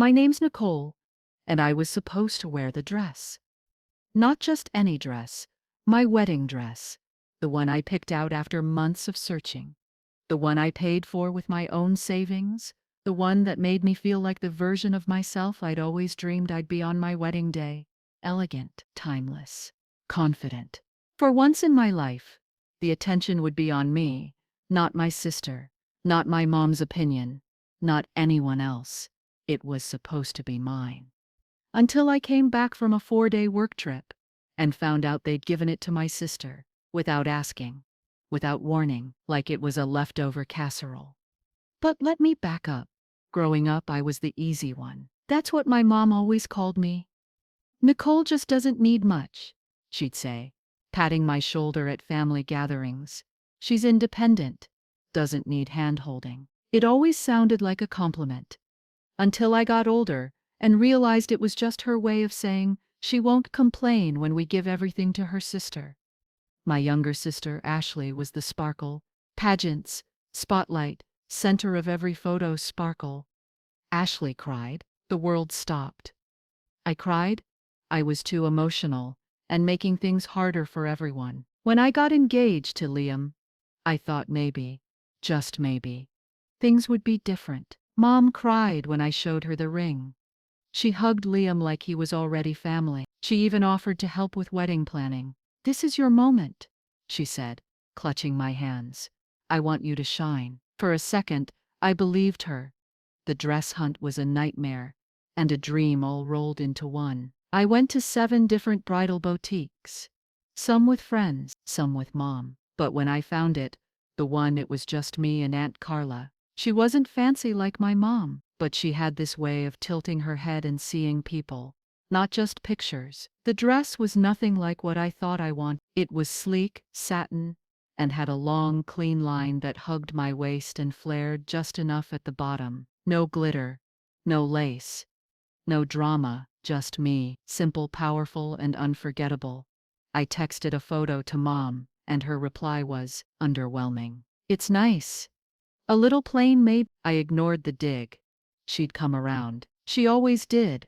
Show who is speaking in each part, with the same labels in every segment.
Speaker 1: My name's Nicole, and I was supposed to wear the dress. Not just any dress, my wedding dress, the one I picked out after months of searching, the one I paid for with my own savings, the one that made me feel like the version of myself I'd always dreamed I'd be on my wedding day. Elegant, timeless, confident. For once in my life, the attention would be on me, not my sister, not my mom's opinion, not anyone else. It was supposed to be mine. Until I came back from a 4-day work trip and found out they'd given it to my sister, without asking, without warning, like it was a leftover casserole. But let me back up. Growing up, I was the easy one. That's what my mom always called me. Nicole just doesn't need much, she'd say, patting my shoulder at family gatherings. She's independent, doesn't need hand-holding. It always sounded like a compliment. Until I got older and realized it was just her way of saying she won't complain when we give everything to her sister. My younger sister, Ashley, was the sparkle. Pageants, spotlight, center of every photo sparkle. Ashley cried. The world stopped. I cried. I was too emotional and making things harder for everyone. When I got engaged to Liam, I thought maybe, just maybe, things would be different. Mom cried when I showed her the ring. She hugged Liam like he was already family. She even offered to help with wedding planning. "This is your moment," she said, clutching my hands. "I want you to shine." For a second, I believed her. The dress hunt was a nightmare and a dream all rolled into one. I went to 7 different bridal boutiques, some with friends, some with Mom. But when I found it, the one, it was just me and Aunt Carla. She wasn't fancy like my mom, but she had this way of tilting her head and seeing people, not just pictures. The dress was nothing like what I thought I wanted. It was sleek, satin, and had a long, clean line that hugged my waist and flared just enough at the bottom. No glitter, no lace, no drama, just me, simple, powerful, and unforgettable. I texted a photo to Mom, and her reply was underwhelming. "It's nice. A little plain maybe." I ignored the dig. She'd come around. She always did.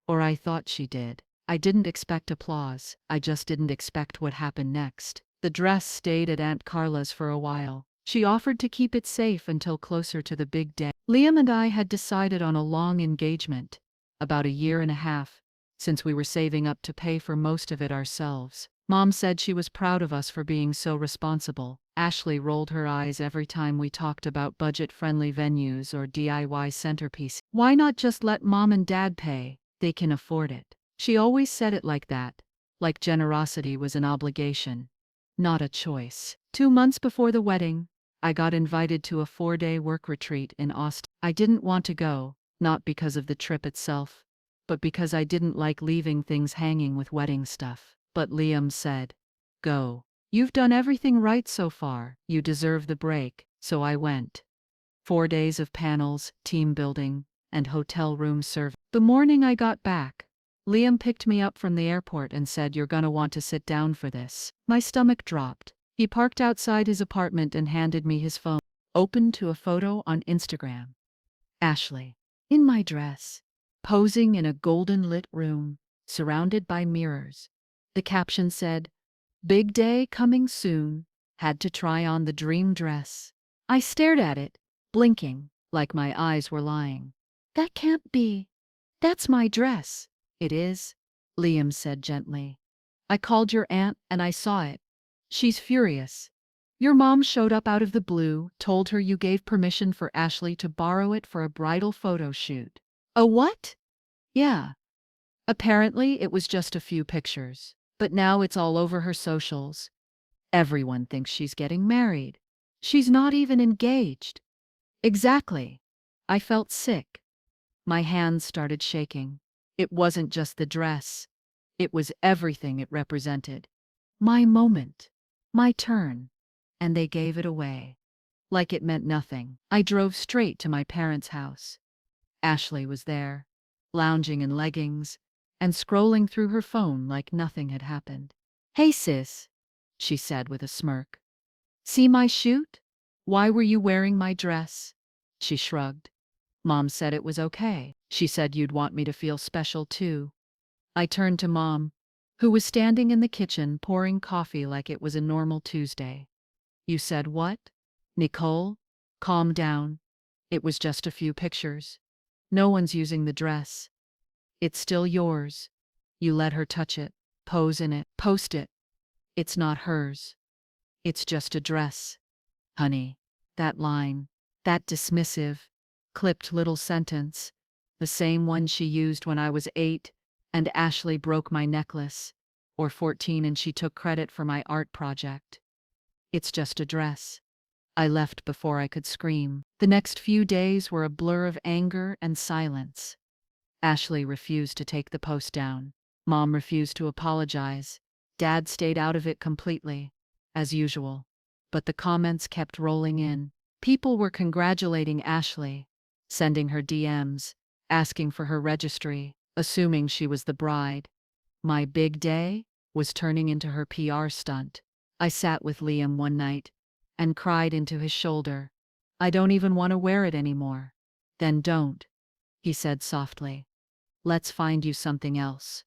Speaker 1: Or I thought she did. I didn't expect applause. I just didn't expect what happened next. The dress stayed at Aunt Carla's for a while. She offered to keep it safe until closer to the big day. Liam and I had decided on a long engagement, about 1.5 years, since we were saving up to pay for most of it ourselves. Mom said she was proud of us for being so responsible. Ashley rolled her eyes every time we talked about budget-friendly venues or DIY centerpieces. "Why not just let Mom and Dad pay? They can afford it." She always said it like that, like generosity was an obligation, not a choice. 2 months before the wedding, I got invited to a 4-day work retreat in Austin. I didn't want to go, not because of the trip itself, but because I didn't like leaving things hanging with wedding stuff. But Liam said, "Go. You've done everything right so far. You deserve the break." So I went. 4 days of panels, team building, and hotel room service. The morning I got back, Liam picked me up from the airport and said, "You're gonna want to sit down for this." My stomach dropped. He parked outside his apartment and handed me his phone, opened to a photo on Instagram. Ashley, in my dress, posing in a golden-lit room, surrounded by mirrors. The caption said, "Big day coming soon. Had to try on the dream dress." I stared at it, blinking, like my eyes were lying. "That can't be. That's my dress." "It is," Liam said gently. "I called your aunt and I saw it. She's furious. Your mom showed up out of the blue, told her you gave permission for Ashley to borrow it for a bridal photo shoot." "A what?" "Yeah. Apparently it was just a few pictures. But now it's all over her socials. Everyone thinks she's getting married. She's not even engaged." Exactly. I felt sick. My hands started shaking. It wasn't just the dress. It was everything it represented. My moment. My turn. And they gave it away. Like it meant nothing. I drove straight to my parents' house. Ashley was there, lounging in leggings, and scrolling through her phone like nothing had happened. "Hey sis," she said with a smirk. "See my shoot? Why were you wearing my dress?" She shrugged. "Mom said it was okay." She said you'd want me to feel special too. I turned to Mom, who was standing in the kitchen pouring coffee like it was a normal Tuesday. You said what? Nicole, calm down. It was just a few pictures. No one's using the dress. It's still yours. You let her touch it, pose in it, post it. It's not hers. It's just a dress. Honey, that line, that dismissive, clipped little sentence, the same one she used when I was 8 and Ashley broke my necklace, or 14 and she took credit for my art project. It's just a dress. I left before I could scream. The next few days were a blur of anger and silence. Ashley refused to take the post down. Mom refused to apologize. Dad stayed out of it completely, as usual. But the comments kept rolling in. People were congratulating Ashley, sending her DMs, asking for her registry, assuming she was the bride. My big day was turning into her PR stunt. I sat with Liam one night and cried into his shoulder. I don't even want to wear it anymore. Then don't, he said softly. Let's find you something else.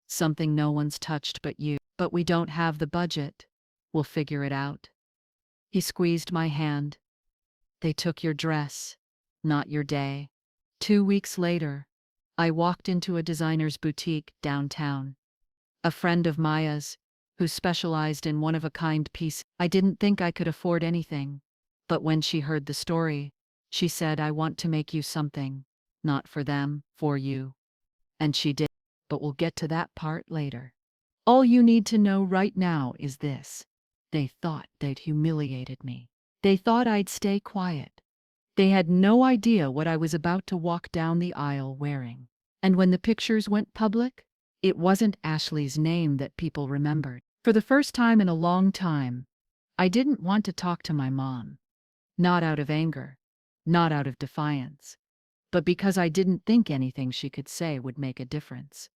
Speaker 1: Something no one's touched but you. But we don't have the budget. We'll figure it out. He squeezed my hand. They took your dress, not your day. 2 weeks later, I walked into a designer's boutique downtown. A friend of Maya's, who specialized in one-of-a-kind pieces. I didn't think I could afford anything. But when she heard the story, she said, I want to make you something. Not for them, for you. And she did. But we'll get to that part later. All you need to know right now is this. They thought they'd humiliated me. They thought I'd stay quiet. They had no idea what I was about to walk down the aisle wearing. And when the pictures went public, it wasn't Ashley's name that people remembered. For the first time in a long time, I didn't want to talk to my mom. Not out of anger, not out of defiance, but because I didn't think anything she could say would make a difference.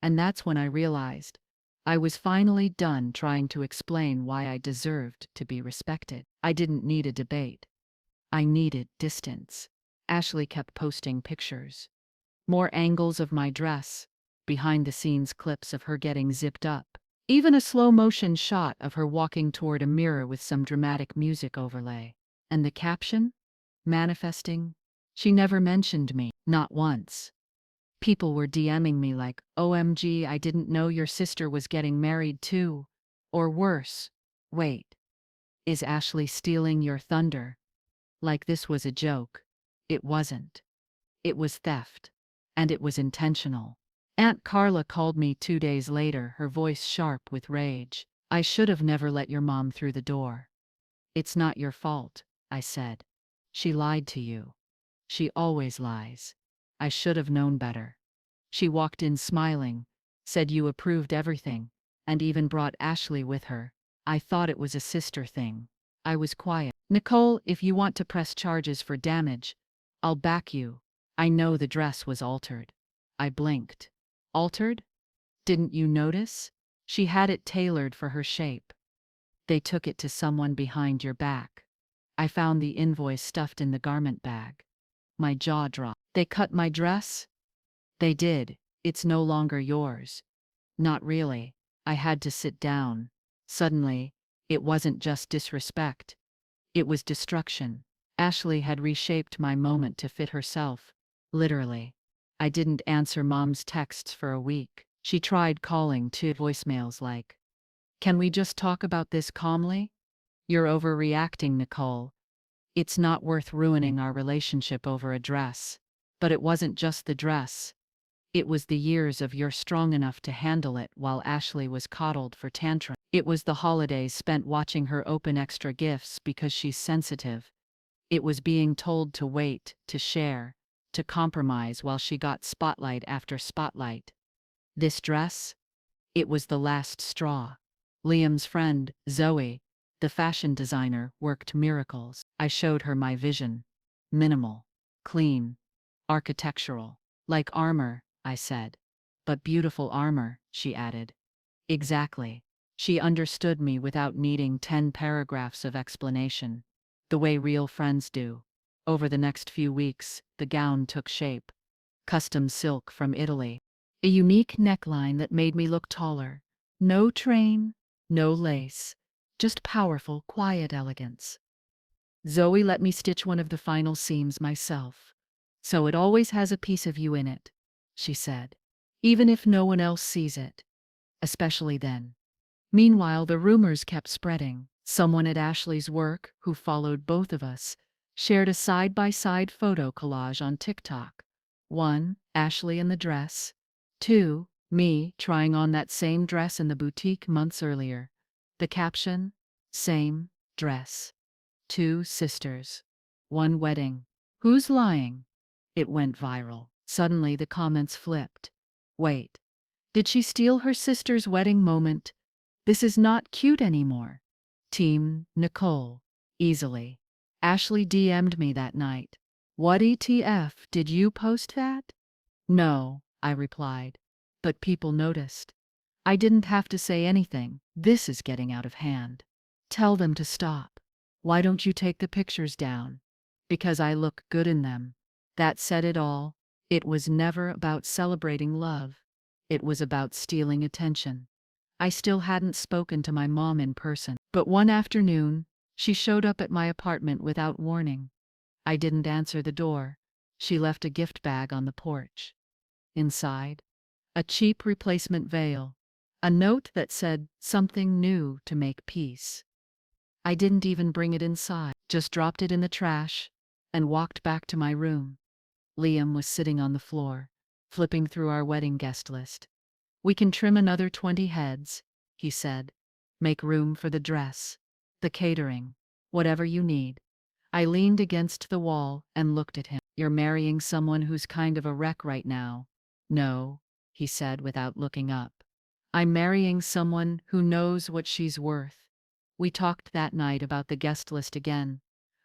Speaker 1: And that's when I realized I was finally done trying to explain why I deserved to be respected. I didn't need a debate. I needed distance. Ashley kept posting pictures. More angles of my dress, behind-the-scenes clips of her getting zipped up. Even a slow-motion shot of her walking toward a mirror with some dramatic music overlay. And the caption? Manifesting? She never mentioned me, not once. People were DMing me like, OMG, I didn't know your sister was getting married too. Or worse, wait, is Ashley stealing your thunder? Like this was a joke. It wasn't. It was theft. And it was intentional. Aunt Carla called me 2 days later, her voice sharp with rage. I should have never let your mom through the door. It's not your fault, I said. She lied to you. She always lies. I should have known better. She walked in smiling, said you approved everything, and even brought Ashley with her. I thought it was a sister thing. I was quiet. Nicole, if you want to press charges for damage, I'll back you. I know the dress was altered. I blinked. Altered? Didn't you notice? She had it tailored for her shape. They took it to someone behind your back. I found the invoice stuffed in the garment bag. My jaw dropped. They cut my dress? They did. It's no longer yours. Not really. I had to sit down. Suddenly, it wasn't just disrespect. It was destruction. Ashley had reshaped my moment to fit herself. Literally. I didn't answer Mom's texts for a week. She tried calling too. Voicemails like, can we just talk about this calmly? You're overreacting, Nicole. It's not worth ruining our relationship over a dress. But it wasn't just the dress. It was the years of you're strong enough to handle it while Ashley was coddled for tantrum. It was the holidays spent watching her open extra gifts because she's sensitive. It was being told to wait, to share, to compromise while she got spotlight after spotlight. This dress? It was the last straw. Liam's friend, Zoe, the fashion designer, worked miracles. I showed her my vision. Minimal, clean, architectural. Like armor, I said. But beautiful armor, she added. Exactly. She understood me without needing 10 paragraphs of explanation. The way real friends do. Over the next few weeks, the gown took shape. custom silk from Italy, a unique neckline that made me look taller. No train, no lace, just powerful, quiet elegance. Zoe let me stitch one of the final seams myself. So it always has a piece of you in it, she said, even if no one else sees it, especially then. Meanwhile, the rumors kept spreading. Someone at Ashley's work, who followed both of us, shared a side-by-side photo collage on TikTok. 1. Ashley in the dress. 2. Me trying on that same dress in the boutique months earlier. The caption, same dress. 2 sisters. 1 wedding. Who's lying? It went viral. Suddenly the comments flipped. Wait. Did she steal her sister's wedding moment? This is not cute anymore. Team Nicole. Easily. Ashley DM'd me that night. What ETF, did you post that? No, I replied. But people noticed. I didn't have to say anything. This is getting out of hand. Tell them to stop. Why don't you take the pictures down? Because I look good in them. That said it all. It was never about celebrating love. It was about stealing attention. I still hadn't spoken to my mom in person, but one afternoon, she showed up at my apartment without warning. I didn't answer the door. She left a gift bag on the porch. Inside, a cheap replacement veil, a note that said something new to make peace. I didn't even bring it inside, just dropped it in the trash and walked back to my room. Liam was sitting on the floor, flipping through our wedding guest list. We can trim another 20 heads, he said. Make room for the dress, the catering, whatever you need. I leaned against the wall and looked at him. You're marrying someone who's kind of a wreck right now. No, he said without looking up. I'm marrying someone who knows what she's worth. We talked that night about the guest list again.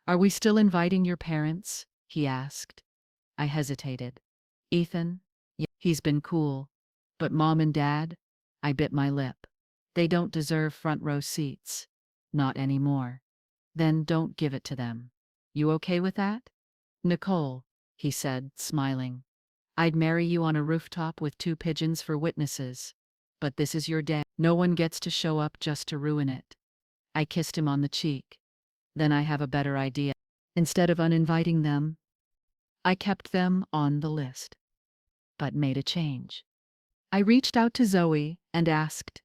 Speaker 1: Are we still inviting your parents? He asked. I hesitated. Ethan? Yeah, he's been cool. But Mom and Dad? I bit my lip. They don't deserve front row seats. Not anymore. Then don't give it to them. You okay with that? Nicole, he said, smiling. I'd marry you on a rooftop with 2 pigeons for witnesses. But this is your day. No one gets to show up just to ruin it. I kissed him on the cheek. Then I have a better idea. Instead of uninviting them, I kept them on the list. But made a change. I reached out to Zoe and asked,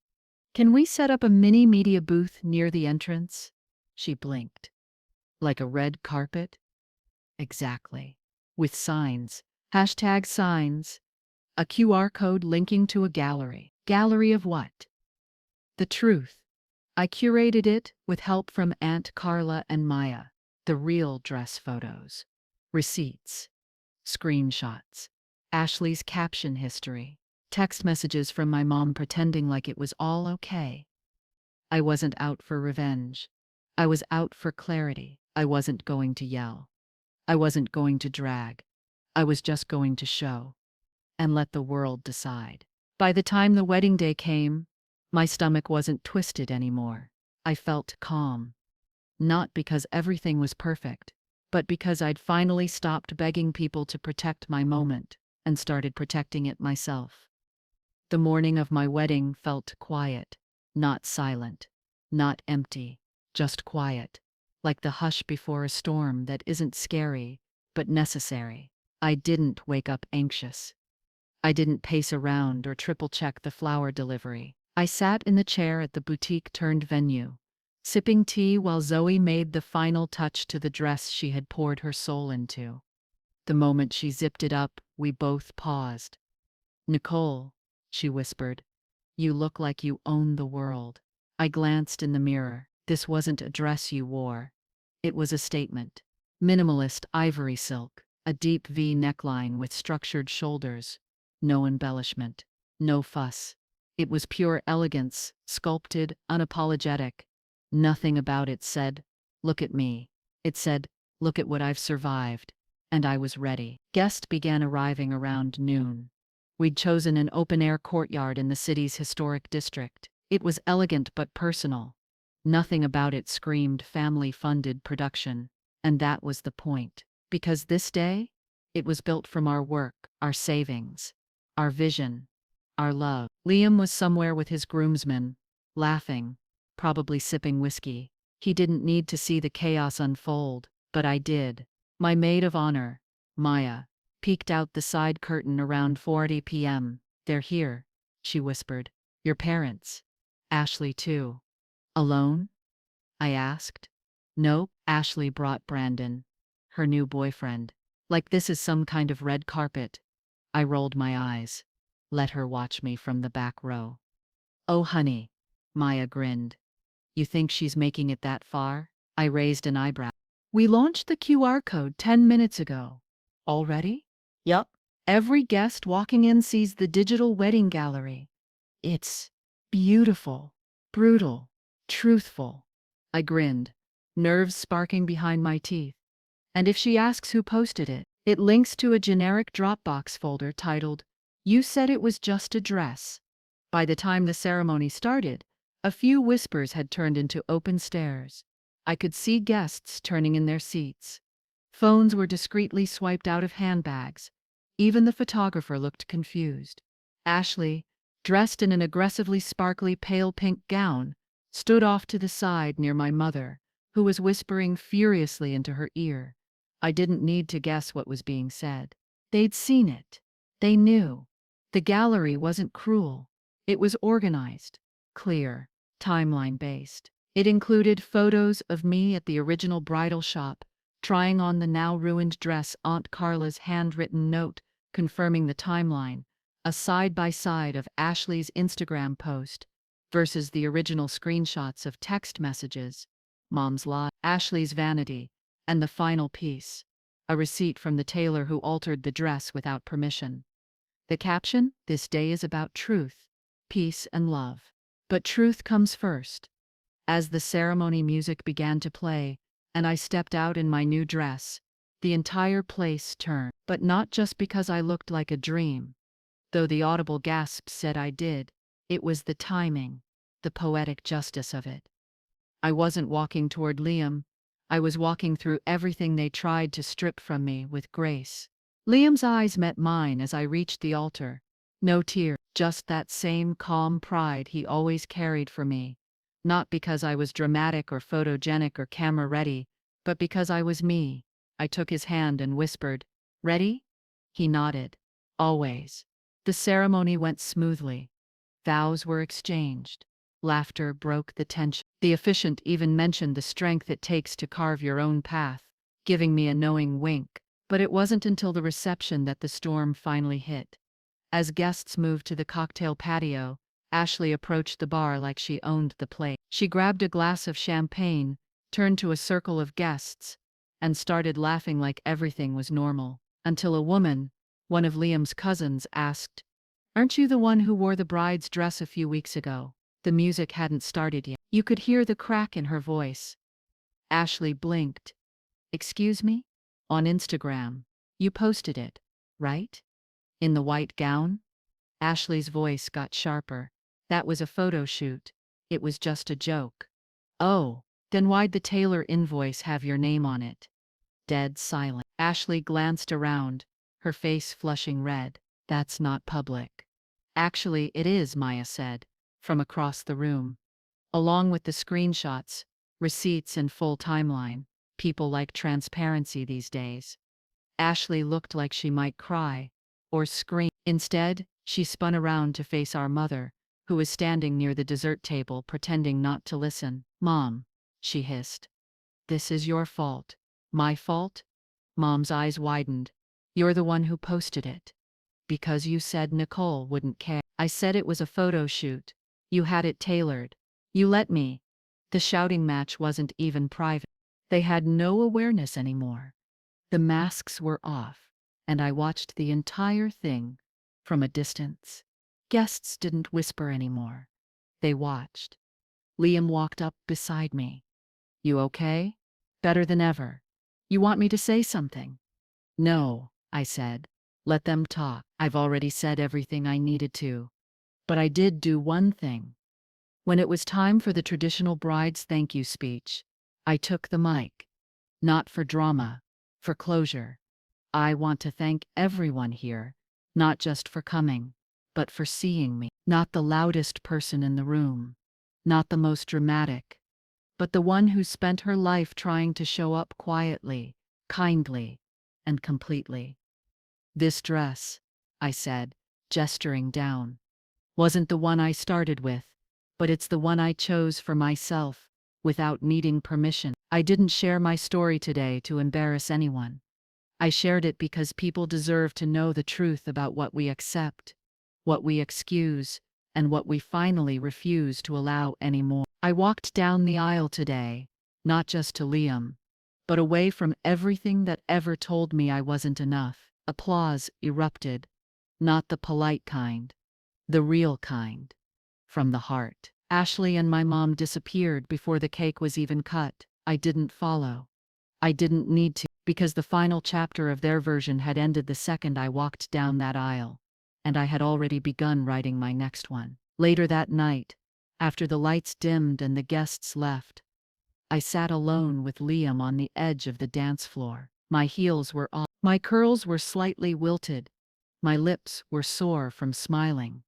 Speaker 1: can we set up a mini media booth near the entrance? She blinked. Like a red carpet? Exactly. With signs, hashtag signs, a QR code linking to a gallery. Gallery of what? The truth. I curated it with help from Aunt Carla and Maya. The real dress photos. Receipts. Screenshots. Ashley's caption history. Text messages from my mom pretending like it was all okay. I wasn't out for revenge. I was out for clarity. I wasn't going to yell. I wasn't going to drag. I was just going to show. And let the world decide. By the time the wedding day came, my stomach wasn't twisted anymore. I felt calm. Not because everything was perfect, but because I'd finally stopped begging people to protect my moment and started protecting it myself. The morning of my wedding felt quiet, not silent, not empty, just quiet, like the hush before a storm that isn't scary, but necessary. I didn't wake up anxious. I didn't pace around or triple-check the flower delivery. I sat in the chair at the boutique-turned-venue, sipping tea while Zoe made the final touch to the dress she had poured her soul into. The moment she zipped it up, we both paused. Nicole, she whispered, you look like you own the world. I glanced in the mirror. This wasn't a dress you wore. It was a statement. Minimalist ivory silk, a deep V neckline with structured shoulders. No embellishment, no fuss. It was pure elegance, sculpted, unapologetic. Nothing about it said, look at me. It said, look at what I've survived. And I was ready. Guests began arriving around noon. We'd chosen an open-air courtyard in the city's historic district. It was elegant but personal. Nothing about it screamed family-funded production. And that was the point. Because this day, It was built from our work, our savings, our vision, our love. Liam was somewhere with his groomsmen, laughing, probably sipping whiskey. He didn't need to see the chaos unfold, but I did. My maid of honor, Maya, peeked out the side curtain around 4:40 p.m. "They're here," she whispered. "Your parents. Ashley too." "Alone?" I asked. "Nope." Ashley brought Brandon, her new boyfriend. "Like this is some kind of red carpet." I rolled my eyes. Let her watch me from the back row. "Oh honey," Maya grinned. "You think she's making it that far?" I raised an eyebrow. "We launched the QR code 10 minutes ago." "Already?" "Yup. Every guest walking in sees the digital wedding gallery. It's beautiful, brutal, truthful." I grinned, nerves sparking behind my teeth. "And if she asks who posted it, it links to a generic Dropbox folder titled, 'You said it was just a dress.'" By the time the ceremony started, a few whispers had turned into open stares. I could see guests turning in their seats. Phones were discreetly swiped out of handbags. Even the photographer looked confused. Ashley, dressed in an aggressively sparkly pale pink gown, stood off to the side near my mother, who was whispering furiously into her ear. I didn't need to guess what was being said. They'd seen it. They knew. The gallery wasn't cruel. It was organized, clear, timeline-based. It included photos of me at the original bridal shop, trying on the now-ruined dress, Aunt Carla's handwritten note confirming the timeline, a side-by-side of Ashley's Instagram post versus the original screenshots of text messages, Mom's lie, Ashley's vanity, and the final piece, a receipt from the tailor who altered the dress without permission. The caption, "This day is about truth, peace, and love. But truth comes first." As the ceremony music began to play, and I stepped out in my new dress, the entire place turned. But not just because I looked like a dream. Though the audible gasps said I did, it was the timing, the poetic justice of it. I wasn't walking toward Liam. I was walking through everything they tried to strip from me with grace. Liam's eyes met mine as I reached the altar. No tear, just that same calm pride he always carried for me. Not because I was dramatic or photogenic or camera-ready, but because I was me. I took his hand and whispered, "Ready?" He nodded. "Always." The ceremony went smoothly. Vows were exchanged. Laughter broke the tension. The officiant even mentioned the strength it takes to carve your own path, giving me a knowing wink. But it wasn't until the reception that the storm finally hit. As guests moved to the cocktail patio, Ashley approached the bar like she owned the place. She grabbed a glass of champagne, turned to a circle of guests, and started laughing like everything was normal. Until a woman, one of Liam's cousins, asked, "Aren't you the one who wore the bride's dress a few weeks ago?" The music hadn't started yet. You could hear the crack in her voice. Ashley blinked. "Excuse me?" "On Instagram. You posted it, right? In the white gown?" Ashley's voice got sharper. "That was a photo shoot. It was just a joke." "Oh, then why'd the tailor invoice have your name on it?" Dead silent. Ashley glanced around, her face flushing red. "That's not public." "Actually, it is," Maya said, from across the room. "Along with the screenshots, receipts, and full timeline. People like transparency these days." Ashley looked like she might cry or scream. Instead, she spun around to face our mother, who was standing near the dessert table pretending not to listen. "Mom," she hissed. "This is your fault." "My fault?" Mom's eyes widened. "You're the one who posted it. Because you said Nicole wouldn't care." "I said it was a photo shoot. You had it tailored. You let me." The shouting match wasn't even private. They had no awareness anymore. The masks were off, and I watched the entire thing from a distance. Guests didn't whisper anymore. They watched. Liam walked up beside me. "You okay?" "Better than ever." "You want me to say something?" "No," I said. "Let them talk. I've already said everything I needed to." But I did do one thing. When it was time for the traditional bride's thank you speech, I took the mic. Not for drama, for closure. I want to thank everyone here, not just for coming, but for seeing me. Not the loudest person in the room, not the most dramatic, but the one who spent her life trying to show up quietly, kindly, and completely. This dress, I said, gesturing down, wasn't the one I started with, but it's the one I chose for myself, without needing permission. I didn't share my story today to embarrass anyone. I shared it because people deserve to know the truth about what we accept, what we excuse, and what we finally refuse to allow anymore. I walked down the aisle today, not just to Liam, but away from everything that ever told me I wasn't enough. Applause erupted, not the polite kind, the real kind, from the heart. Ashley and my mom disappeared before the cake was even cut. I didn't follow. I didn't need to, because the final chapter of their version had ended the second I walked down that aisle, and I had already begun writing my next one. Later that night, after the lights dimmed and the guests left, I sat alone with Liam on the edge of the dance floor. My heels were off. My curls were slightly wilted. My lips were sore from smiling,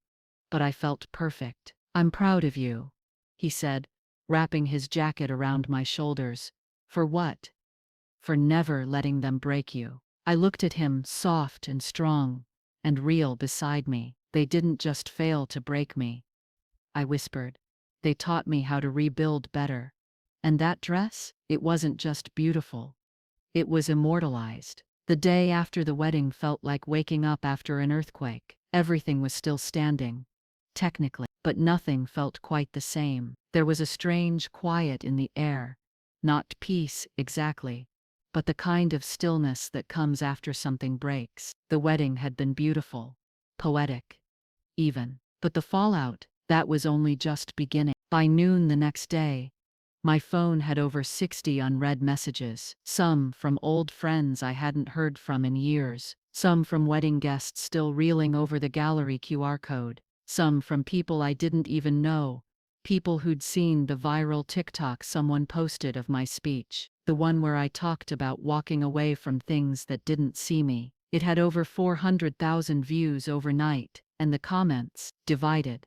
Speaker 1: but I felt perfect. "I'm proud of you," he said, wrapping his jacket around my shoulders. "For what?" "For never letting them break you." I looked at him, soft and strong, and real beside me. "They didn't just fail to break me," I whispered. "They taught me how to rebuild better. And that dress? It wasn't just beautiful. It was immortalized." The day after the wedding felt like waking up after an earthquake. Everything was still standing, technically, but nothing felt quite the same. There was a strange quiet in the air. Not peace, exactly, but the kind of stillness that comes after something breaks. The wedding had been beautiful, poetic, even. But the fallout, that was only just beginning. By noon the next day, my phone had over 60 unread messages, some from old friends I hadn't heard from in years, some from wedding guests still reeling over the gallery QR code, some from people I didn't even know, people who'd seen the viral TikTok someone posted of my speech, the one where I talked about walking away from things that didn't see me. It had over 400,000 views overnight, and the comments, divided.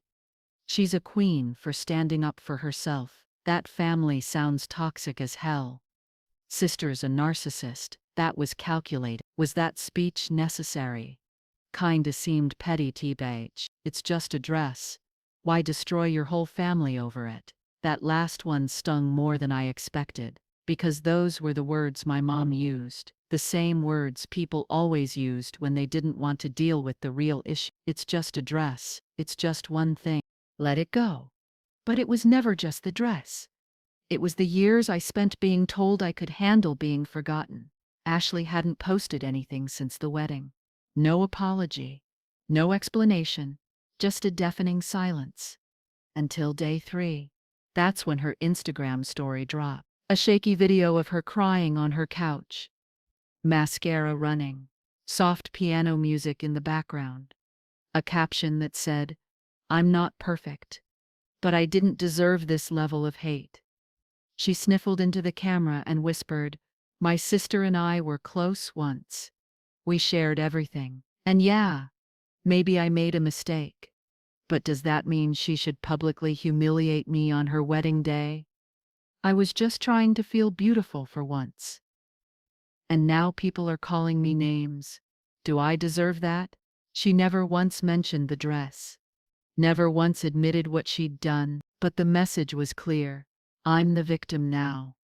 Speaker 1: "She's a queen for standing up for herself." "That family sounds toxic as hell." "Sister's a narcissist." That was calculated. Was that speech necessary? Kinda seemed petty. T-Bage. "It's just a dress. Why destroy your whole family over it?" That last one stung more than I expected, because those were the words my mom used. The same words people always used when they didn't want to deal with the real issue. "It's just a dress. It's just one thing. Let it go." But it was never just the dress. It was the years I spent being told I could handle being forgotten. Ashley hadn't posted anything since the wedding. No apology. No explanation. Just a deafening silence. Until day 3. That's when her Instagram story dropped. A shaky video of her crying on her couch. Mascara running. Soft piano music in the background. A caption that said, "I'm not perfect, but I didn't deserve this level of hate." She sniffled into the camera and whispered, "My sister and I were close once. We shared everything. And yeah, maybe I made a mistake. But does that mean she should publicly humiliate me on her wedding day? I was just trying to feel beautiful for once. And now people are calling me names. Do I deserve that?" She never once mentioned the dress. Never once admitted what she'd done, but the message was clear. I'm the victim now.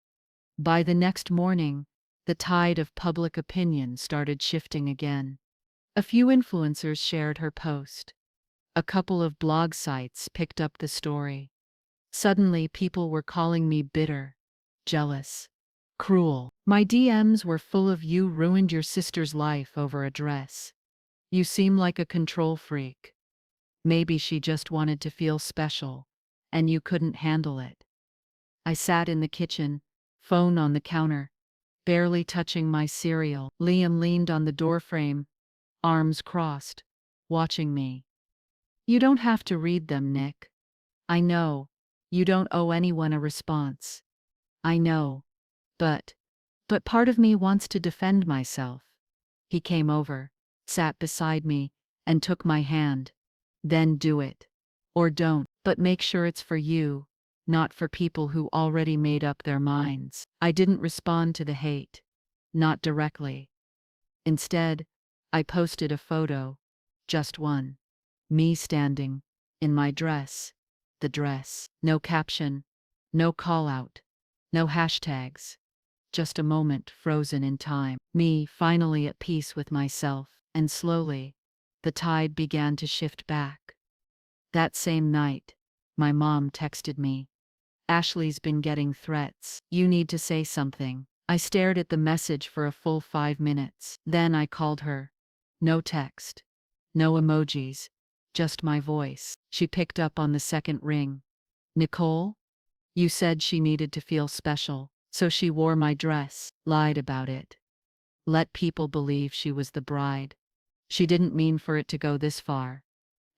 Speaker 1: By the next morning, the tide of public opinion started shifting again. A few influencers shared her post. A couple of blog sites picked up the story. Suddenly, people were calling me bitter, jealous, cruel. My DMs were full of "You ruined your sister's life over a dress. You seem like a control freak. Maybe she just wanted to feel special, and you couldn't handle it." I sat in the kitchen, phone on the counter, barely touching my cereal. Liam leaned on the doorframe, arms crossed, watching me. "You don't have to read them, Nick. I know. You don't owe anyone a response. I know. But part of me wants to defend myself. He came over, sat beside me, and took my hand. Then do it. Or don't, but make sure it's for you, not for people who already made up their minds. I didn't respond to the hate. Not directly. Instead, I posted a photo. Just one. Me standing. In my dress. The dress. No caption. No call-out. No hashtags. Just a moment frozen in time. Me finally at peace with myself. And slowly, the tide began to shift back. That same night, my mom texted me. Ashley's been getting threats. You need to say something. I stared at the message for a full 5 minutes. Then I called her. No text. No emojis. Just my voice. She picked up on the second ring. Nicole? You said she needed to feel special, so she wore my dress, lied about it. Let people believe she was the bride. She didn't mean for it to go this far.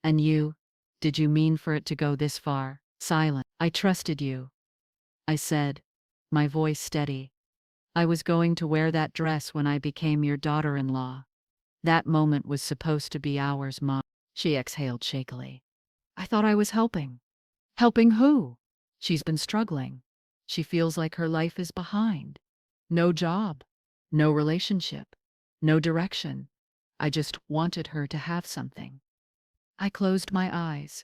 Speaker 1: And you? Did you mean for it to go this far? Silent. I trusted you, I said, my voice steady. I was going to wear that dress when I became your daughter-in-law. That moment was supposed to be ours, Mom. She exhaled shakily. I thought I was helping. Helping who? She's been struggling. She feels like her life is behind. No job. No relationship. No direction. I just wanted her to have something. I closed my eyes.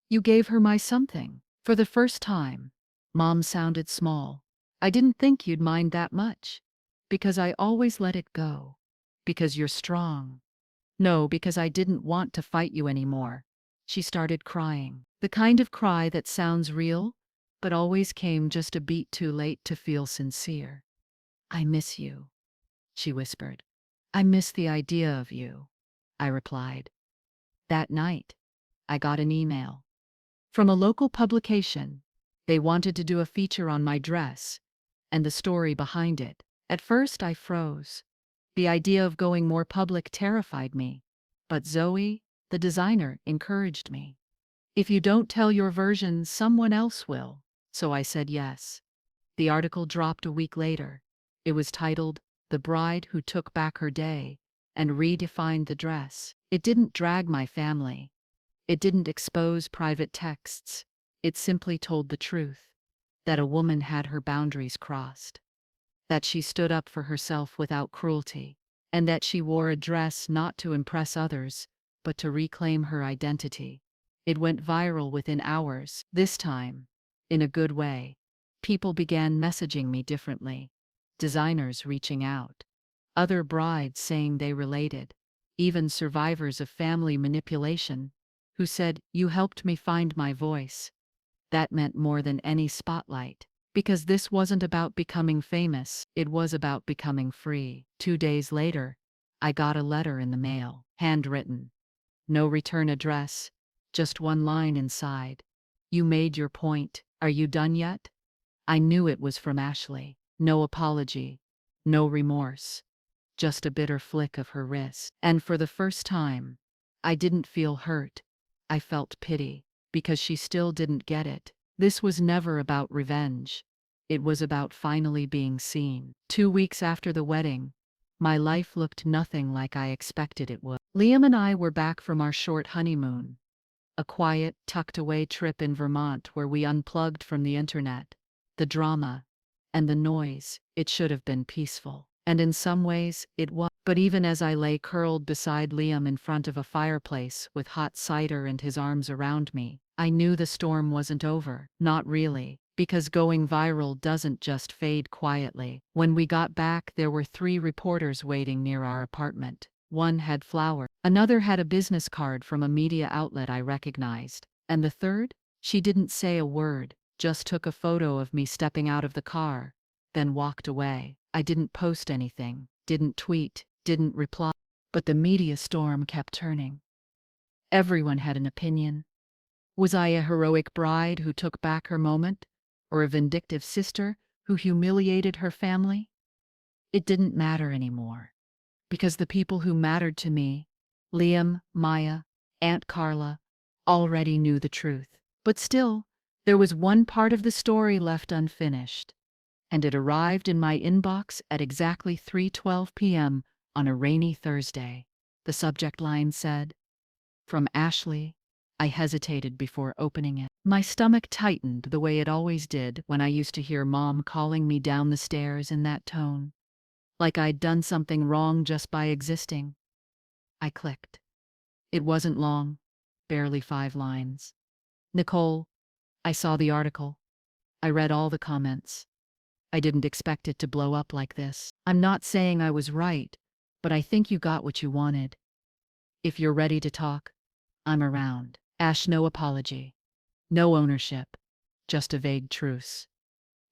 Speaker 1: You gave her my something. For the first time. Mom sounded small. I didn't think you'd mind that much. Because I always let it go. Because you're strong. No, because I didn't want to fight you anymore. She started crying. The kind of cry that sounds real, but always came just a beat too late to feel sincere. I miss you, she whispered. I miss the idea of you, I replied. That night, I got an email. From a local publication. They wanted to do a feature on my dress, and the story behind it. At first I froze. The idea of going more public terrified me. But Zoe, the designer, encouraged me. If you don't tell your version, someone else will. So I said yes. The article dropped a week later. It was titled, The Bride Who Took Back Her Day and Redefined the Dress. It didn't drag my family. It didn't expose private texts. It simply told the truth. That a woman had her boundaries crossed. That she stood up for herself without cruelty. And that she wore a dress not to impress others, but to reclaim her identity. It went viral within hours, this time, in a good way. People began messaging me differently. Designers reaching out. Other brides saying they related. Even survivors of family manipulation, who said, you helped me find my voice. That meant more than any spotlight. Because this wasn't about becoming famous, it was about becoming free. 2 days later, I got a letter in the mail, handwritten. No return address, just one line inside. You made your point. Are you done yet? I knew it was from Ashley. No apology, no remorse, just a bitter flick of her wrist. And for the first time, I didn't feel hurt. I felt pity, because she still didn't get it. This was never about revenge. It was about finally being seen. 2 weeks after the wedding, my life looked nothing like I expected it would. Liam and I were back from our short honeymoon. A quiet, tucked-away trip in Vermont where we unplugged from the internet, the drama, and the noise. It should have been peaceful. And in some ways, it was. But even as I lay curled beside Liam in front of a fireplace with hot cider and his arms around me, I knew the storm wasn't over. Not really. Because going viral doesn't just fade quietly. When we got back, there were 3 reporters waiting near our apartment. One had flowers. Another had a business card from a media outlet I recognized. And the third? She didn't say a word, just took a photo of me stepping out of the car, then walked away. I didn't post anything, didn't tweet, didn't reply. But the media storm kept turning. Everyone had an opinion. Was I a heroic bride who took back her moment? Or a vindictive sister who humiliated her family? It didn't matter anymore. Because the people who mattered to me, Liam, Maya, Aunt Carla, already knew the truth. But still, there was one part of the story left unfinished. And it arrived in my inbox at exactly 3:12 p.m. on a rainy Thursday, the subject line said. From Ashley. I hesitated before opening it. My stomach tightened the way it always did when I used to hear Mom calling me down the stairs in that tone, like I'd done something wrong just by existing. I clicked. It wasn't long, barely 5 lines. Nicole, I saw the article. I read all the comments. I didn't expect it to blow up like this. I'm not saying I was right, but I think you got what you wanted. If you're ready to talk, I'm around. Ash, no apology. No ownership. Just a vague truce.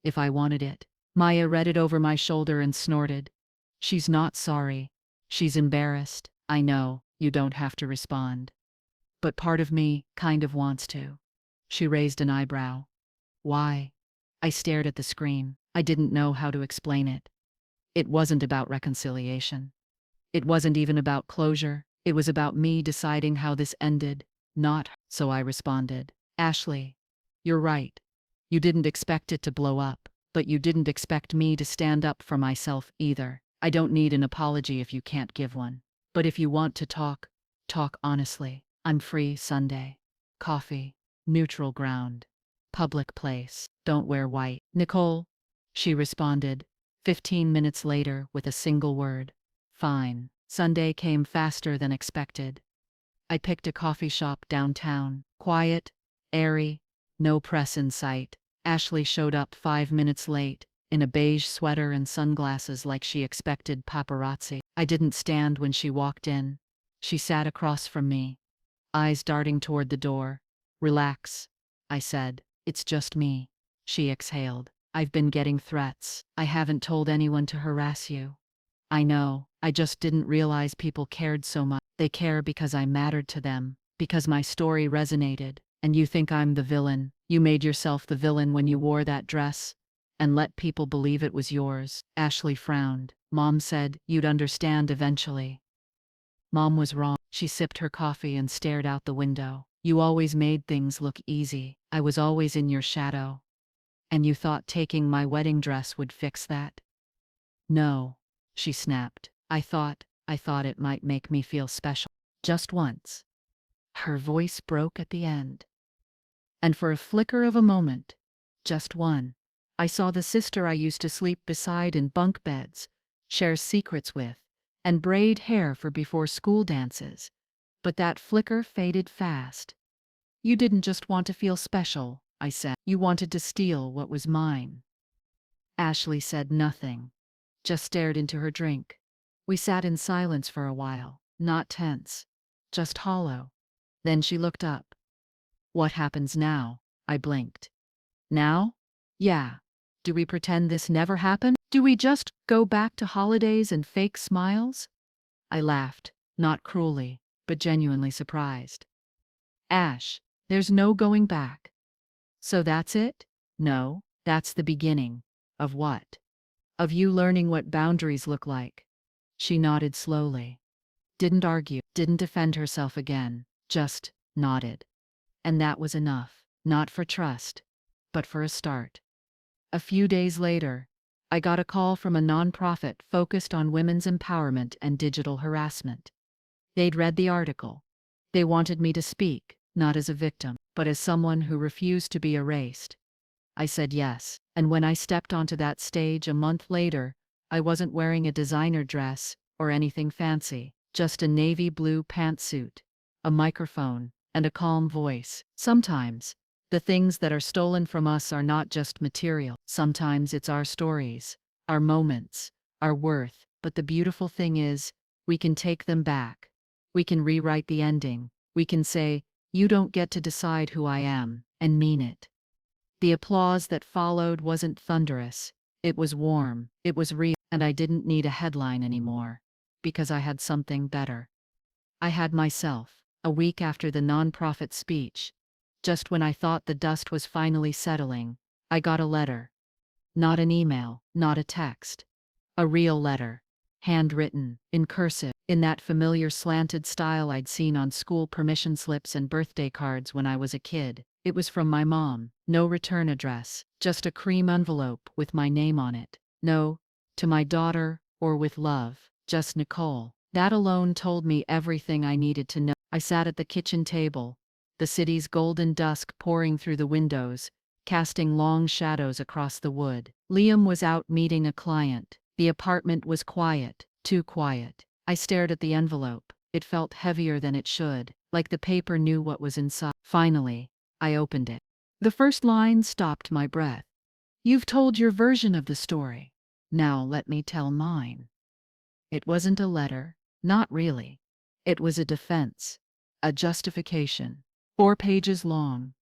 Speaker 1: If I wanted it. Maya read it over my shoulder and snorted. She's not sorry. She's embarrassed. I know, you don't have to respond. But part of me kind of wants to. She raised an eyebrow. Why? I stared at the screen. I didn't know how to explain it. It wasn't about reconciliation. It wasn't even about closure. It was about me deciding how this ended, not. So I responded. Ashley, you're right. You didn't expect it to blow up, but you didn't expect me to stand up for myself either. I don't need an apology if you can't give one. But if you want to talk, talk honestly. I'm free Sunday. Coffee. Neutral ground. Public place. Don't wear white. Nicole, she responded, 15 minutes later with a single word. Fine. Sunday came faster than expected. I picked a coffee shop downtown. Quiet, airy, no press in sight. Ashley showed up 5 minutes late, in a beige sweater and sunglasses like she expected paparazzi. I didn't stand when she walked in. She sat across from me, eyes darting toward the door. Relax, I said. It's just me. She exhaled. I've been getting threats. I haven't told anyone to harass you. I know, I just didn't realize people cared so much. They care because I mattered to them, because my story resonated. And you think I'm the villain. You made yourself the villain when you wore that dress and let people believe it was yours. Ashley frowned. Mom said you'd understand eventually. Mom was wrong. She sipped her coffee and stared out the window. You always made things look easy. I was always in your shadow. And you thought taking my wedding dress would fix that? No, she snapped. I thought it might make me feel special. Just once. Her voice broke at the end. And for a flicker of a moment, just one, I saw the sister I used to sleep beside in bunk beds, share secrets with, and braid hair for before school dances. But that flicker faded fast. You didn't just want to feel special, I said. You wanted to steal what was mine. Ashley said nothing, just stared into her drink. We sat in silence for a while, not tense, just hollow. Then she looked up. What happens now? I blinked. Now? Yeah. Do we pretend this never happened? Do we just go back to holidays and fake smiles? I laughed, not cruelly, but genuinely surprised. Ash, there's no going back. So that's it? No, that's the beginning. Of what? Of you learning what boundaries look like. She nodded slowly. Didn't argue, didn't defend herself again, just nodded. And that was enough, not for trust, but for a start. A few days later, I got a call from a nonprofit focused on women's empowerment and digital harassment. They'd read the article. They wanted me to speak, not as a victim, but as someone who refused to be erased. I said yes, and when I stepped onto that stage a month later, I wasn't wearing a designer dress or anything fancy, just a navy blue pantsuit, a microphone, and a calm voice. Sometimes, the things that are stolen from us are not just material. Sometimes it's our stories, our moments, our worth. But the beautiful thing is, we can take them back. We can rewrite the ending. We can say, you don't get to decide who I am, and mean it. The applause that followed wasn't thunderous. It was warm, it was real, and I didn't need a headline anymore, because I had something better. I had myself. A week after the nonprofit speech, just when I thought the dust was finally settling, I got a letter. Not an email, not a text. A real letter. Handwritten, in cursive, in that familiar slanted style I'd seen on school permission slips and birthday cards when I was a kid. It was from my mom. No return address, just a cream envelope with my name on it. No, to my daughter, or with love, just Nicole. That alone told me everything I needed to know. I sat at the kitchen table, the city's golden dusk pouring through the windows, casting long shadows across the wood. Liam was out meeting a client. The apartment was quiet, too quiet. I stared at the envelope. It felt heavier than it should, like the paper knew what was inside. Finally, I opened it. The first line stopped my breath. "You've told your version of the story. Now let me tell mine." It wasn't a letter, not really. It was a defense, a justification, 4 pages long.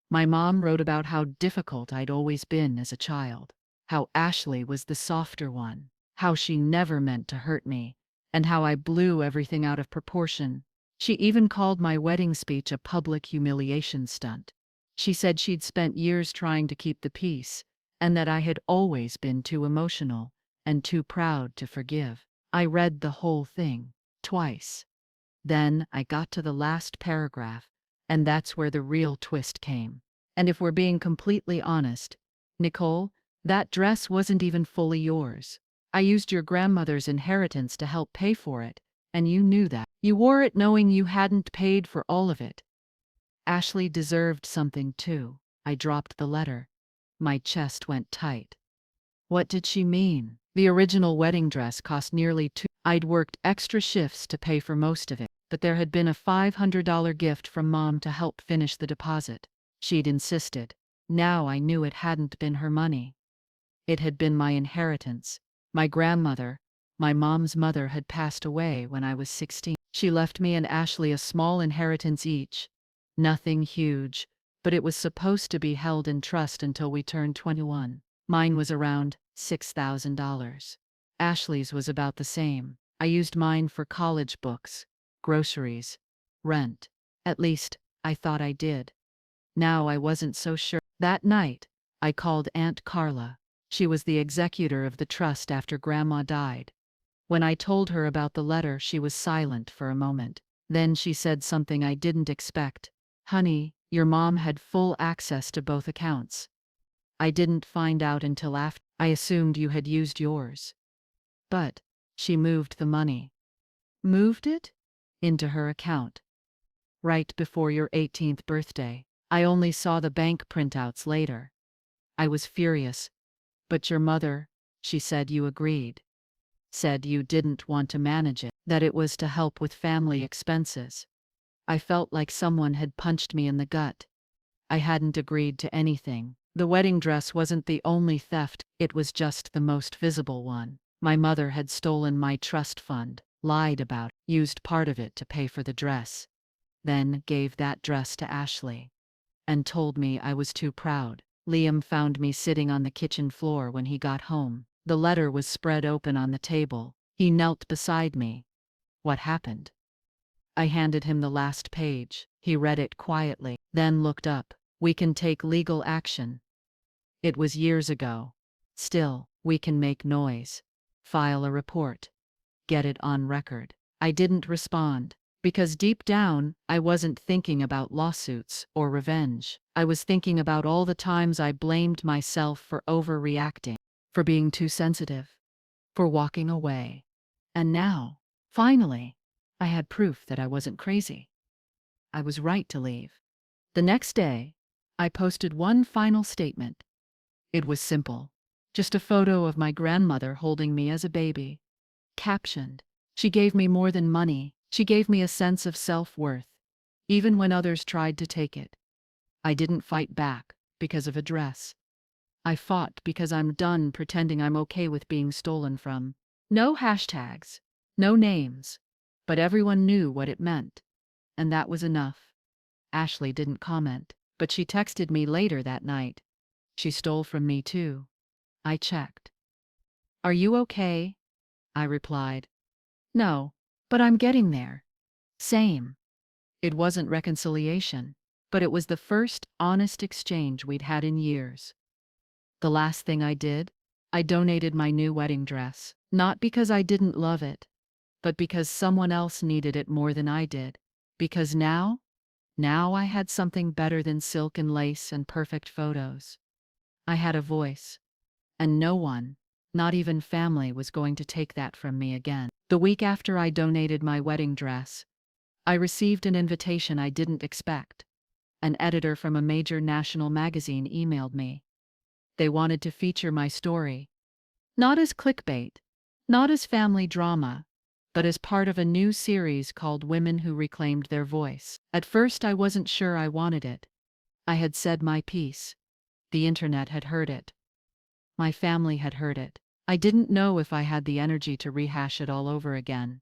Speaker 1: My mom wrote about how difficult I'd always been as a child, how Ashley was the softer one, how she never meant to hurt me, and how I blew everything out of proportion. She even called my wedding speech a public humiliation stunt. She said she'd spent years trying to keep the peace, and that I had always been too emotional and too proud to forgive. I read the whole thing, twice. Then I got to the last paragraph, and that's where the real twist came. "And if we're being completely honest, Nicole, that dress wasn't even fully yours. I used your grandmother's inheritance to help pay for it, and you knew that. You wore it knowing you hadn't paid for all of it. Ashley deserved something too." I dropped the letter. My chest went tight. What did she mean? The original wedding dress cost nearly two. I'd worked extra shifts to pay for most of it, but there had been a $500 gift from Mom to help finish the deposit. She'd insisted. Now I knew it hadn't been her money. It had been my inheritance. My grandmother, my mom's mother, had passed away when I was 16. She left me and Ashley a small inheritance each. Nothing huge, but it was supposed to be held in trust until we turned 21. Mine was around $6,000. Ashley's was about the same. I used mine for college books, groceries, rent. At least, I thought I did. Now I wasn't so sure. That night, I called Aunt Carla. She was the executor of the trust after Grandma died. When I told her about the letter, she was silent for a moment. Then she said something I didn't expect. "Honey, your mom had full access to both accounts. I didn't find out until after. I assumed you had used yours. But she moved the money." "Moved it?" "Into her account. Right before your 18th birthday. I only saw the bank printouts later." I was furious. "But your mother, she said you agreed. Said you didn't want to manage it, that it was to help with family expenses." I felt like someone had punched me in the gut. I hadn't agreed to anything. The wedding dress wasn't the only theft, it was just the most visible one. My mother had stolen my trust fund, lied about it, used part of it to pay for the dress, then gave that dress to Ashley, and told me I was too proud. Liam found me sitting on the kitchen floor when he got home. The letter was spread open on the table. He knelt beside me. "What happened?" I handed him the last page. He read it quietly, then looked up. "We can take legal action. It was years ago. Still, we can make noise. File a report. Get it on record." I didn't respond, because deep down, I wasn't thinking about lawsuits or revenge. I was thinking about all the times I blamed myself for overreacting, for being too sensitive, for walking away. And now, finally, I had proof that I wasn't crazy. I was right to leave. The next day, I posted one final statement. It was simple. Just a photo of my grandmother holding me as a baby. Captioned, "She gave me more than money. She gave me a sense of self-worth, even when others tried to take it." I didn't fight back because of a dress. I fought because I'm done pretending I'm okay with being stolen from. No hashtags, no names, but everyone knew what it meant. And that was enough. Ashley didn't comment, but she texted me later that night. She stole from me too. I checked. "Are you okay?" I replied. "No, but I'm getting there." Same. It wasn't reconciliation, but it was the first honest exchange we'd had in years. The last thing I did, I donated my new wedding dress, not because I didn't love it, but because someone else needed it more than I did. Because now I had something better than silk and lace and perfect photos. I had a voice, and no one, not even family, was going to take that from me again. The week after I donated my wedding dress, I received an invitation I didn't expect. An editor from a major national magazine emailed me. They wanted to feature my story, not as clickbait, not as family drama, but as part of a new series called Women Who Reclaimed Their Voice. At first, I wasn't sure I wanted it. I had said my piece. The internet had heard it. My family had heard it. I didn't know if I had the energy to rehash it all over again.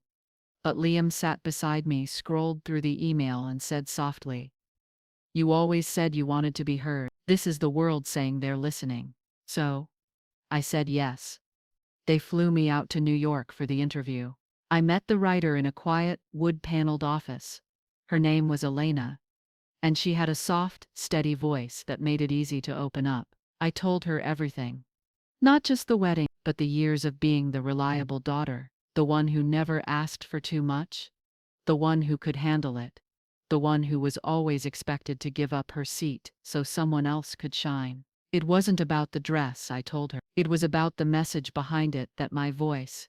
Speaker 1: But Liam sat beside me, scrolled through the email, and said softly, "You always said you wanted to be heard. This is the world saying they're listening." So, I said yes. They flew me out to New York for the interview. I met the writer in a quiet, wood-paneled office. Her name was Elena, and she had a soft, steady voice that made it easy to open up. I told her everything. Not just the wedding, but the years of being the reliable daughter, the one who never asked for too much, the one who could handle it, the one who was always expected to give up her seat so someone else could shine. It wasn't about the dress, I told her. It was about the message behind it, that my voice,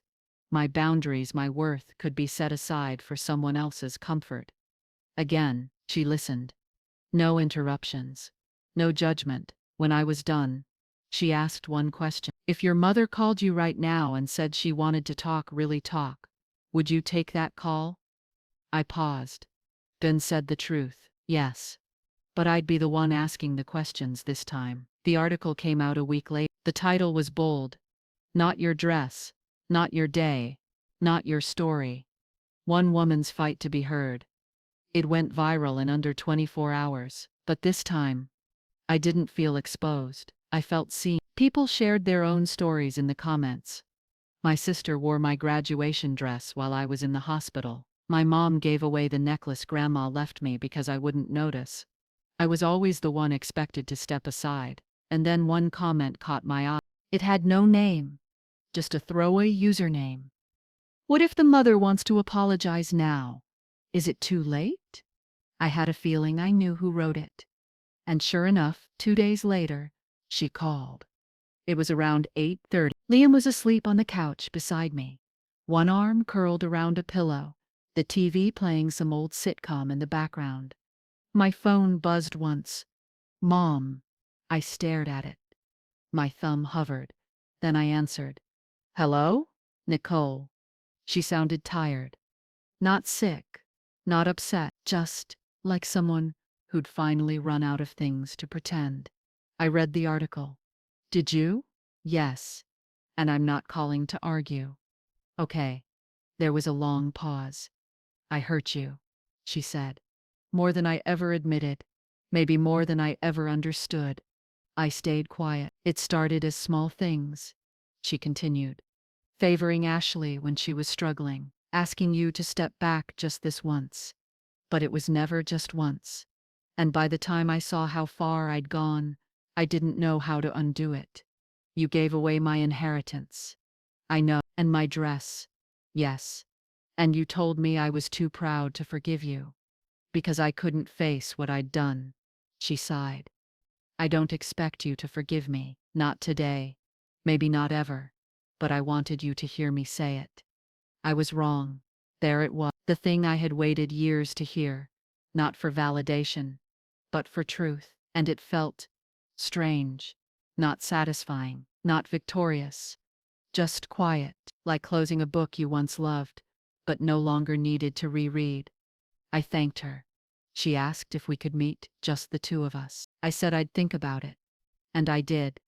Speaker 1: my boundaries, my worth could be set aside for someone else's comfort. Again, she listened. No interruptions. No judgment. When I was done, she asked one question. If your mother called you right now and said she wanted to talk, really talk, would you take that call? I paused, then said the truth. Yes. But I'd be the one asking the questions this time. The article came out a week later. The title was bold. Not your dress. Not your day. Not your story. One woman's fight to be heard. It went viral in under 24 hours. But this time, I didn't feel exposed. I felt seen. People shared their own stories in the comments. My sister wore my graduation dress while I was in the hospital. My mom gave away the necklace Grandma left me because I wouldn't notice. I was always the one expected to step aside. And then one comment caught my eye. It had no name, just a throwaway username. What if the mother wants to apologize now? Is it too late? I had a feeling I knew who wrote it. And sure enough, 2 days later, she called. It was around 8:30. Liam was asleep on the couch beside me, one arm curled around a pillow, the TV playing some old sitcom in the background. My phone buzzed once. Mom. I stared at it. My thumb hovered. Then I answered. Hello? Nicole. She sounded tired. Not sick. Not upset. Just like someone who'd finally run out of things to pretend. I read the article. Did you? Yes. And I'm not calling to argue. Okay. There was a long pause. I hurt you, she said. More than I ever admitted. Maybe more than I ever understood. I stayed quiet. It started as small things, she continued. Favoring Ashley when she was struggling. Asking you to step back just this once. But it was never just once. And by the time I saw how far I'd gone, I didn't know how to undo it. You gave away my inheritance. I know. And my dress. Yes. And you told me I was too proud to forgive you. Because I couldn't face what I'd done. She sighed. I don't expect you to forgive me. Not today. Maybe not ever. But I wanted you to hear me say it. I was wrong. There it was. The thing I had waited years to hear. Not for validation, but for truth. And it felt strange. Not satisfying. Not victorious. Just quiet. Like closing a book you once loved, but no longer needed to reread. I thanked her. She asked if we could meet, just the two of us. I said I'd think about it. And I did.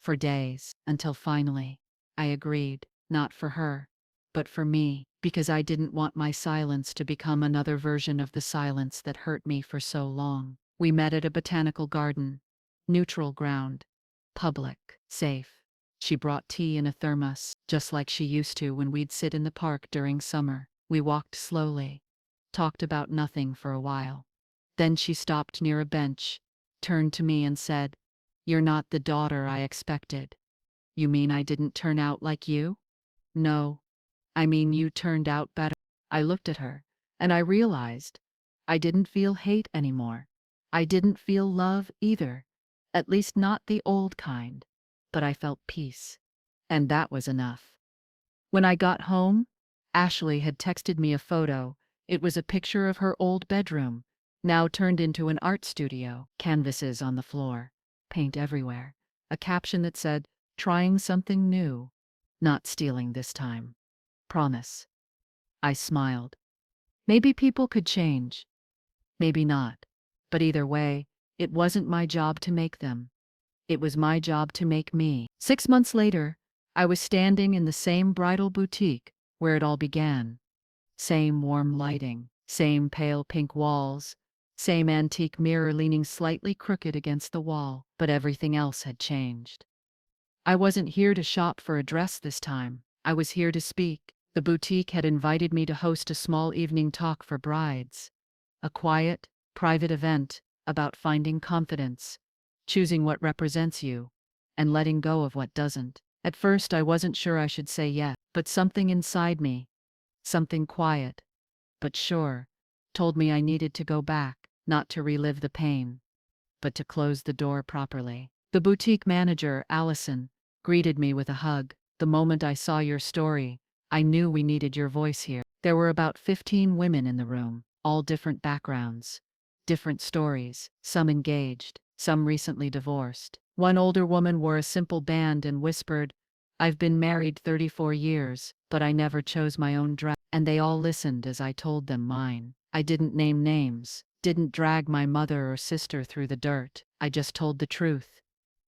Speaker 1: For days, until finally, I agreed, not for her, but for me, because I didn't want my silence to become another version of the silence that hurt me for so long. We met at a botanical garden. Neutral ground. Public. Safe. She brought tea in a thermos, just like she used to when we'd sit in the park during summer. We walked slowly. Talked about nothing for a while. Then she stopped near a bench, turned to me and said, You're not the daughter I expected. You mean I didn't turn out like you? No. I mean you turned out better. I looked at her, and I realized I didn't feel hate anymore. I didn't feel love either. At least not the old kind. But I felt peace. And that was enough. When I got home, Ashley had texted me a photo. It was a picture of her old bedroom, now turned into an art studio. Canvases on the floor, paint everywhere. A caption that said, "Trying something new. Not stealing this time. Promise." I smiled. Maybe people could change. Maybe not. But either way, it wasn't my job to make them. It was my job to make me. 6 months later, I was standing in the same bridal boutique where it all began. Same warm lighting, same pale pink walls, same antique mirror leaning slightly crooked against the wall, but everything else had changed. I wasn't here to shop for a dress this time. I was here to speak. The boutique had invited me to host a small evening talk for brides. A quiet, private event about finding confidence, choosing what represents you, and letting go of what doesn't. At first, I wasn't sure I should say yes, but something inside me, something quiet, but sure, told me I needed to go back, not to relive the pain, but to close the door properly. The boutique manager, Allison, greeted me with a hug. "The moment I saw your story, I knew we needed your voice here." There were about 15 women in the room, all different backgrounds, different stories, some engaged, some recently divorced. One older woman wore a simple band and whispered, "I've been married 34 years, but I never chose my own dress." And they all listened as I told them mine. I didn't name names, didn't drag my mother or sister through the dirt. I just told the truth,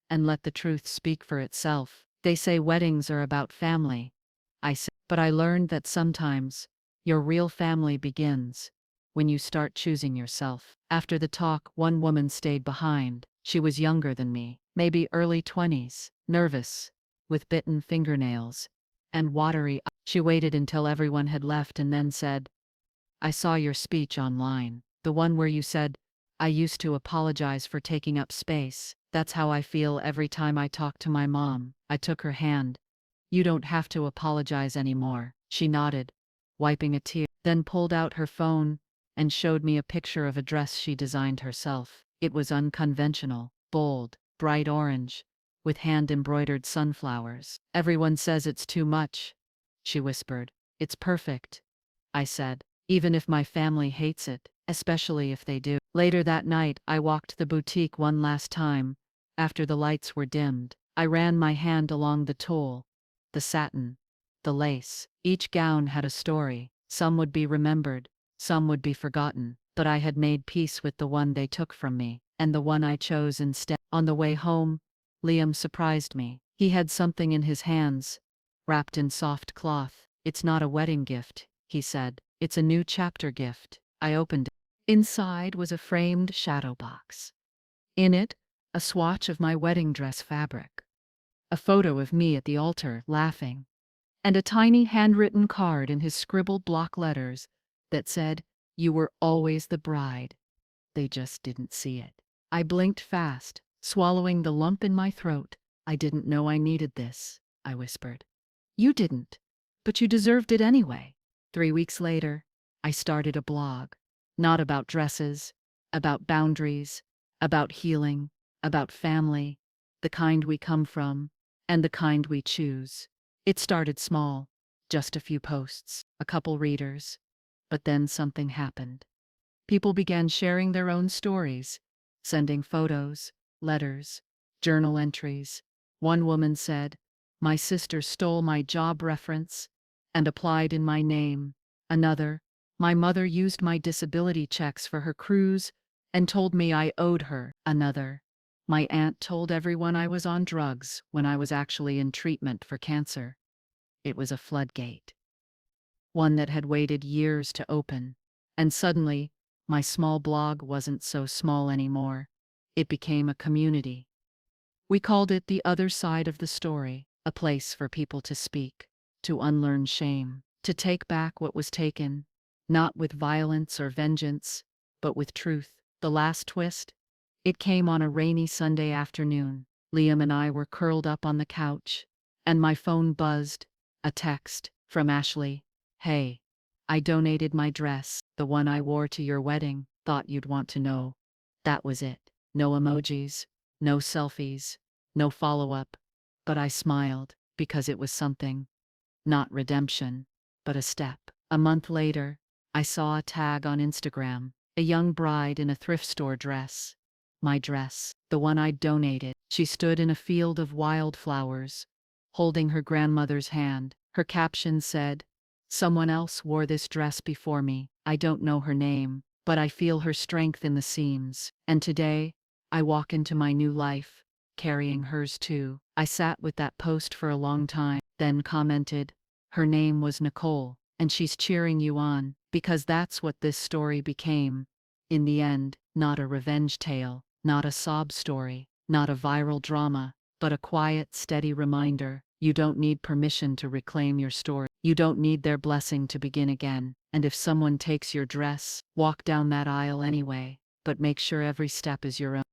Speaker 1: and let the truth speak for itself. They say weddings are about family. I said, but I learned that sometimes your real family begins when you start choosing yourself. After the talk, one woman stayed behind. She was younger than me, maybe early 20s, nervous, with bitten fingernails and watery eyes. She waited until everyone had left and then said, "I saw your speech online, the one where you said, 'I used to apologize for taking up space. That's how I feel every time I talk to my mom.'" I took her hand. "You don't have to apologize anymore." She nodded, wiping a tear, then pulled out her phone and showed me a picture of a dress she designed herself. It was unconventional, bold, bright orange, with hand-embroidered sunflowers. "Everyone says it's too much," she whispered. "It's perfect," I said, "even if my family hates it, especially if they do." Later that night, I walked the boutique one last time. After the lights were dimmed, I ran my hand along the tulle, the satin, the lace. Each gown had a story. Some would be remembered, some would be forgotten, but I had made peace with the one they took from me, and the one I chose instead. On the way home, Liam surprised me. He had something in his hands, wrapped in soft cloth. "It's not a wedding gift," he said. "It's a new chapter gift." I opened it. Inside was a framed shadow box. In it, a swatch of my wedding dress fabric, a photo of me at the altar, laughing, and a tiny handwritten card in his scribbled block letters that said, "You were always the bride. They just didn't see it." I blinked fast, swallowing the lump in my throat. "I didn't know I needed this," I whispered. "You didn't, but you deserved it anyway." 3 weeks later, I started a blog. Not about dresses, about boundaries, about healing, about family, the kind we come from, and the kind we choose. It started small, just a few posts, a couple readers. But then something happened. People began sharing their own stories, sending photos, letters, journal entries. One woman said, "My sister stole my job reference and applied in my name." Another, "My mother used my disability checks for her cruise and told me I owed her." Another, "My aunt told everyone I was on drugs when I was actually in treatment for cancer." It was a floodgate, one that had waited years to open. And suddenly, my small blog wasn't so small anymore. It became a community. We called it The Other Side of the Story, a place for people to speak, to unlearn shame, to take back what was taken, not with violence or vengeance, but with truth. The last twist? It came on a rainy Sunday afternoon. Liam and I were curled up on the couch, and my phone buzzed. A text from Ashley. "Hey, I donated my dress, the one I wore to your wedding. Thought you'd want to know." That was it. No emojis, no selfies, no follow-up. But I smiled, because it was something. Not redemption, but a step. A month later, I saw a tag on Instagram, a young bride in a thrift store dress. My dress, the one I'd donated. She stood in a field of wildflowers, holding her grandmother's hand. Her caption said, "Someone else wore this dress before me. I don't know her name, but I feel her strength in the seams. And today, I walk into my new life, carrying hers too." I sat with that post for a long time, then commented, "Her name was Nicole, and she's cheering you on," because that's what this story became. In the end, not a revenge tale, not a sob story, not a viral drama, but a quiet, steady reminder: you don't need permission to reclaim your story. You don't need their blessing to begin again. And if someone takes your dress, walk down that aisle anyway, but make sure every step is your own.